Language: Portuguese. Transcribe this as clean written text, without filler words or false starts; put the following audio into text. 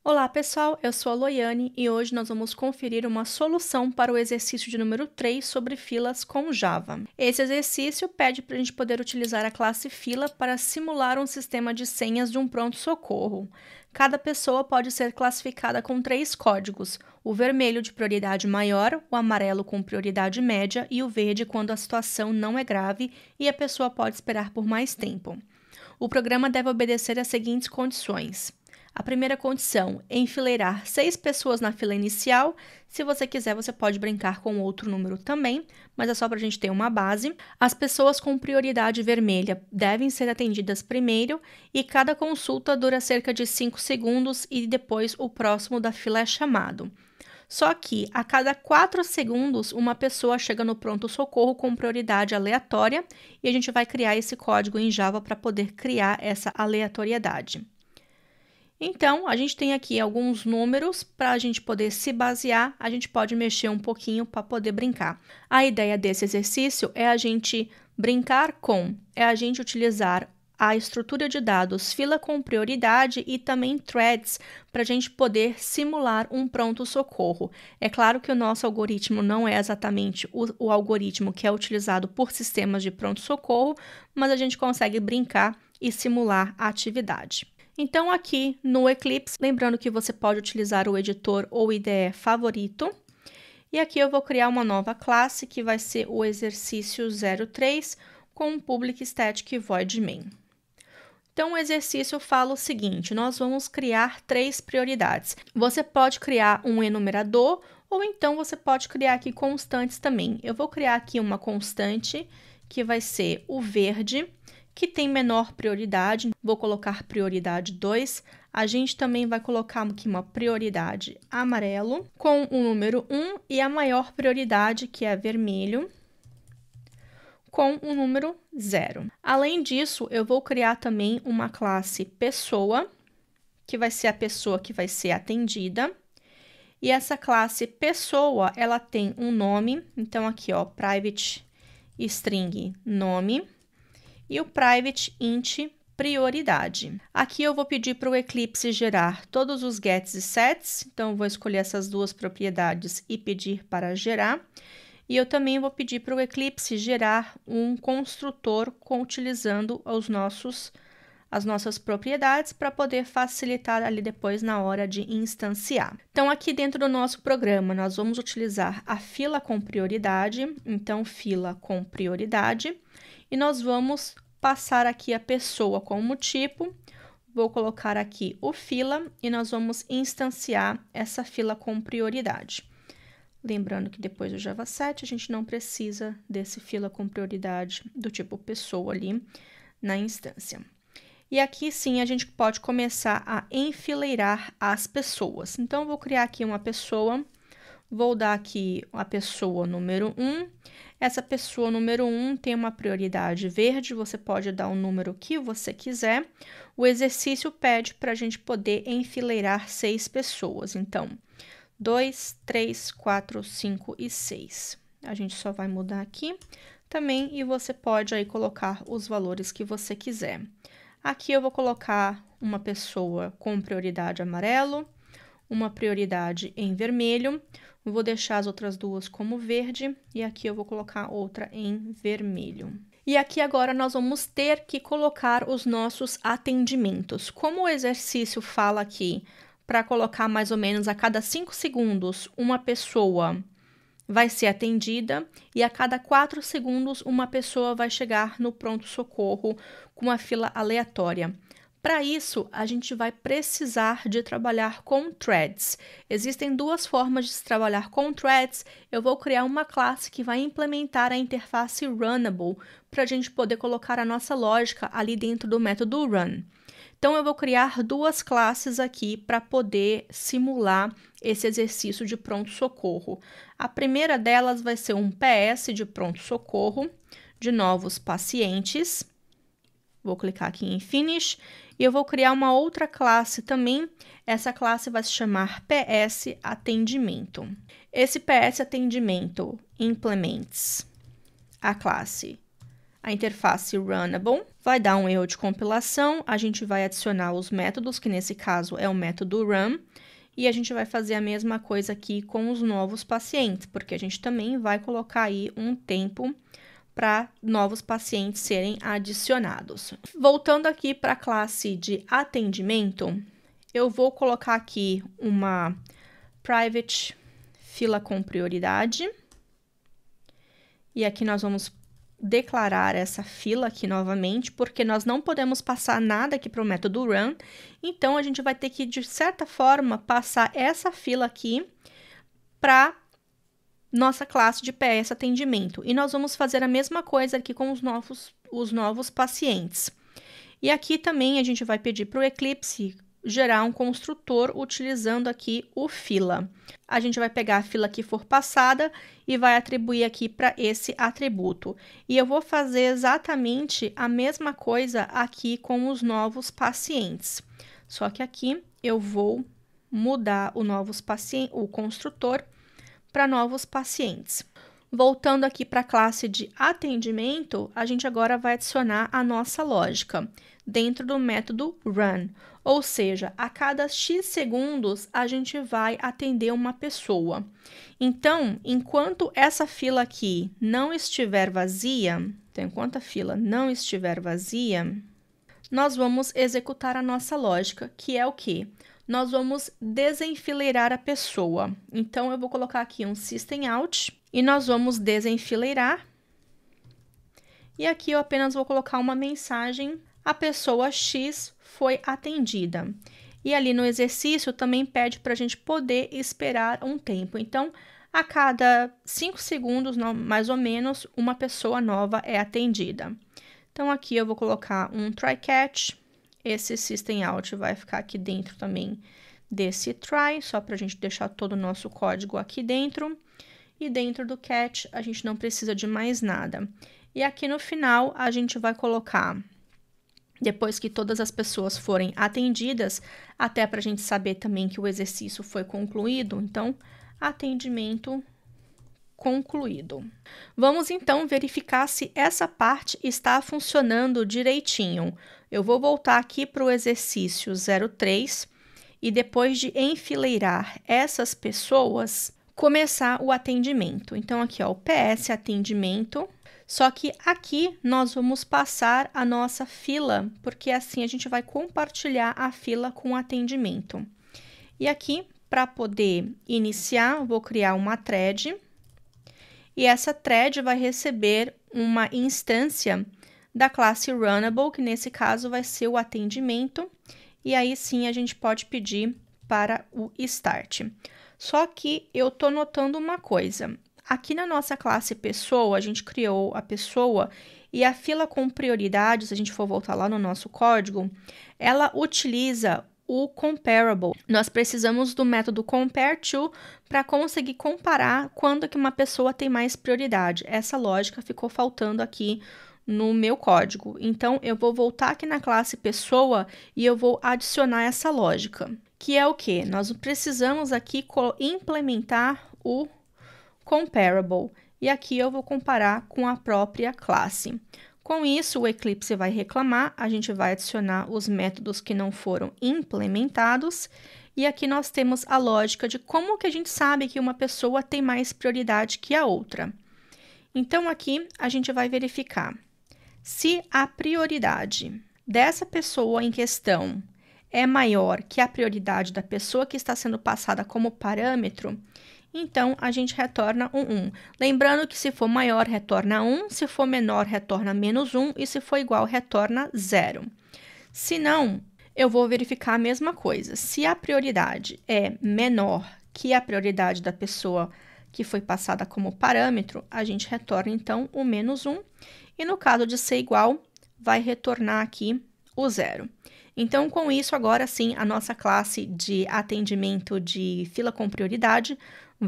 Olá pessoal, eu sou a Loiane e hoje nós vamos conferir uma solução para o exercício de número 3 sobre filas com Java. Esse exercício pede para a gente poder utilizar a classe fila para simular um sistema de senhas de um pronto-socorro. Cada pessoa pode ser classificada com 3 códigos: o vermelho de prioridade maior, o amarelo com prioridade média e o verde quando a situação não é grave e a pessoa pode esperar por mais tempo. O programa deve obedecer às seguintes condições. A primeira condição, enfileirar 6 pessoas na fila inicial. Se você quiser, você pode brincar com outro número também, mas é só para a gente ter uma base. As pessoas com prioridade vermelha devem ser atendidas primeiro e cada consulta dura cerca de 5 segundos e depois o próximo da fila é chamado. Só que a cada 4 segundos, uma pessoa chega no pronto-socorro com prioridade aleatória e a gente vai criar esse código em Java para poder criar essa aleatoriedade. Então, a gente tem aqui alguns números para a gente poder se basear, a gente pode mexer um pouquinho para poder brincar. A ideia desse exercício é a gente brincar a gente utilizar a estrutura de dados fila com prioridade e também threads para a gente poder simular um pronto-socorro. É claro que o nosso algoritmo não é exatamente o algoritmo que é utilizado por sistemas de pronto-socorro, mas a gente consegue brincar e simular a atividade. Então, aqui no Eclipse, lembrando que você pode utilizar o editor ou IDE favorito. E aqui eu vou criar uma nova classe, que vai ser o exercício 03, com um public static void main. Então, o exercício fala o seguinte: nós vamos criar 3 prioridades. Você pode criar um enumerador, ou então você pode criar aqui constantes também. Eu vou criar aqui uma constante, que vai ser o verde, que tem menor prioridade, vou colocar prioridade 2. A gente também vai colocar aqui uma prioridade amarelo, com o número 1 e a maior prioridade, que é vermelho, com o número 0. Além disso, eu vou criar também uma classe pessoa, que vai ser a pessoa que vai ser atendida. E essa classe pessoa, ela tem um nome, então aqui, ó, private string nome. E o private int prioridade. Aqui eu vou pedir para o Eclipse gerar todos os gets e sets, então eu vou escolher essas duas propriedades e pedir para gerar. E eu também vou pedir para o Eclipse gerar um construtor utilizando as nossas propriedades para poder facilitar ali depois na hora de instanciar. Então, aqui dentro do nosso programa, nós vamos utilizar a fila com prioridade, então fila com prioridade. E nós vamos passar aqui a pessoa como tipo, vou colocar aqui o fila e nós vamos instanciar essa fila com prioridade. Lembrando que depois do Java 7 a gente não precisa desse fila com prioridade do tipo pessoa ali na instância. E aqui sim a gente pode começar a enfileirar as pessoas. Então, eu vou criar aqui uma pessoa. Vou dar aqui a pessoa número 1. Essa pessoa número 1 tem uma prioridade verde, você pode dar o número que você quiser. O exercício pede para a gente poder enfileirar 6 pessoas. Então, 2, 3, 4, 5 e 6. A gente só vai mudar aqui também e você pode aí colocar os valores que você quiser. Aqui eu vou colocar uma pessoa com prioridade amarelo, uma prioridade em vermelho. Vou deixar as outras duas como verde e aqui eu vou colocar outra em vermelho. E aqui agora nós vamos ter que colocar os nossos atendimentos. Como o exercício fala aqui para colocar mais ou menos a cada 5 segundos uma pessoa vai ser atendida e a cada 4 segundos uma pessoa vai chegar no pronto-socorro com uma fila aleatória. Para isso, a gente vai precisar de trabalhar com threads. Existem 2 formas de se trabalhar com threads. Eu vou criar uma classe que vai implementar a interface runnable para a gente poder colocar a nossa lógica ali dentro do método run. Então, eu vou criar 2 classes aqui para poder simular esse exercício de pronto-socorro. A primeira delas vai ser um PS de pronto-socorro, de novos pacientes. Vou clicar aqui em Finish. E eu vou criar uma outra classe também. Essa classe vai se chamar PS Atendimento. Esse PS Atendimento implements a classe a interface Runnable, vai dar um erro de compilação, a gente vai adicionar os métodos, que nesse caso é o método run, e a gente vai fazer a mesma coisa aqui com os novos pacientes, porque a gente também vai colocar aí um tempo para novos pacientes serem adicionados. Voltando aqui para a classe de atendimento, eu vou colocar aqui uma private fila com prioridade, e aqui nós vamos declarar essa fila aqui novamente, porque nós não podemos passar nada aqui para o método run, então a gente vai ter que, de certa forma, passar essa fila aqui para nossa classe de PS atendimento. E nós vamos fazer a mesma coisa aqui com os novos pacientes. E aqui também a gente vai pedir para o Eclipse gerar um construtor utilizando aqui o fila. A gente vai pegar a fila que for passada e vai atribuir aqui para esse atributo. E eu vou fazer exatamente a mesma coisa aqui com os novos pacientes. Só que aqui eu vou mudar o construtor para novos pacientes. Voltando aqui para a classe de atendimento, a gente agora vai adicionar a nossa lógica dentro do método run. Ou seja, a cada X segundos, a gente vai atender uma pessoa. Então, enquanto essa fila aqui não estiver vazia, nós vamos executar a nossa lógica, que é o quê? Nós vamos desenfileirar a pessoa. Então, eu vou colocar aqui um system out e nós vamos desenfileirar. E aqui eu apenas vou colocar uma mensagem: a pessoa X foi atendida. E ali no exercício também pede para a gente poder esperar um tempo. Então, a cada 5 segundos, mais ou menos, uma pessoa nova é atendida. Então, aqui eu vou colocar um try catch. Esse system out vai ficar aqui dentro também desse try, só para a gente deixar todo o nosso código aqui dentro. E dentro do catch, a gente não precisa de mais nada. E aqui no final, a gente vai colocar, depois que todas as pessoas forem atendidas, até para a gente saber também que o exercício foi concluído, então, atendimento concluído. Vamos então verificar se essa parte está funcionando direitinho. Eu vou voltar aqui para o exercício 03 e depois de enfileirar essas pessoas, começar o atendimento. Então, aqui, ó, o PS atendimento. Só que aqui nós vamos passar a nossa fila, porque assim a gente vai compartilhar a fila com o atendimento. E aqui, para poder iniciar, vou criar uma thread. E essa thread vai receber uma instância da classe Runnable, que nesse caso vai ser o atendimento. E aí sim a gente pode pedir para o start. Só que eu estou notando uma coisa. Aqui na nossa classe pessoa, a gente criou a pessoa e a fila com prioridade, se a gente for voltar lá no nosso código, ela utiliza o comparable. Nós precisamos do método compareTo para conseguir comparar quando que uma pessoa tem mais prioridade. Essa lógica ficou faltando aqui no meu código. Então, eu vou voltar aqui na classe pessoa e eu vou adicionar essa lógica, que é o quê? Nós precisamos aqui implementar o comparable, e aqui eu vou comparar com a própria classe. Com isso, o Eclipse vai reclamar, a gente vai adicionar os métodos que não foram implementados, e aqui nós temos a lógica de como que a gente sabe que uma pessoa tem mais prioridade que a outra. Então, aqui a gente vai verificar se a prioridade dessa pessoa em questão é maior que a prioridade da pessoa que está sendo passada como parâmetro. Então, a gente retorna um 1. Lembrando que se for maior, retorna 1, se for menor, retorna menos 1, e se for igual, retorna 0. Se não, eu vou verificar a mesma coisa. Se a prioridade é menor que a prioridade da pessoa que foi passada como parâmetro, a gente retorna, então, o menos 1. E no caso de ser igual, vai retornar aqui o 0. Então, com isso, agora sim, a nossa classe de atendimento de fila com prioridade